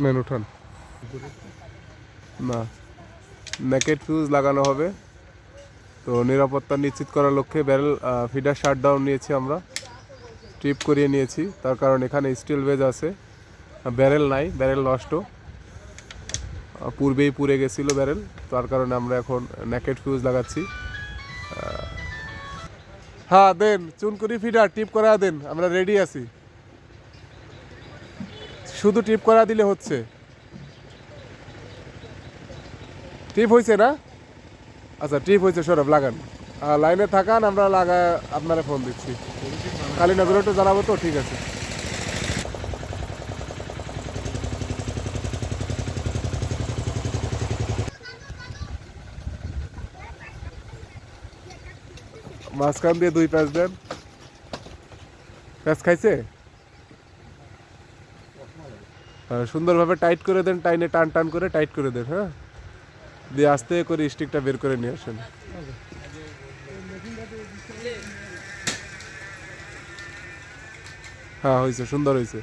নেন উঠান। না, নেকেড ফিউজ লাগানো হবে। তো নিরাপত্তা নিশ্চিত করার লক্ষ্যে ব্যারেল ফিডার শাটডাউন নিয়েছি আমরা, ট্রিপ করিয়ে নিয়েছি। তার কারণ এখানে স্টিল বেজ আছে, ব্যারেল নাই, ব্যারেল নষ্ট, পূর্বেই পুড়ে গেছিলো ব্যারেল। তার কারণে আমরা এখন নেকেড ফিউজ লাগাচ্ছি। হ্যাঁ দেন, চুনকুরি ফিডার টিপ করা দেন, আমরা রেডি আছি। শুধু টিপ করা দিলে হচ্ছে। টিপ হয়েছে না? আচ্ছা টিপ হয়েছে, সৌরভ লাগান। লাইনে থাকান, আমরা লাগা আপনারা ফোন দিচ্ছি। কালীনগর একটু জানাবো তো, ঠিক আছে। মাঝখান দিয়ে 2 প্যাচ দেন। প্যাচ খাইছে? সুন্দরভাবে টাইট করে দেন, টাইনে টান টান করে টাইট করে দেন। হ্যাঁ, দিয়ে আস্তে করে স্টিকটা বের করে নিয়ে আসেন। হ্যাঁ হয়েছে, সুন্দর হয়েছে।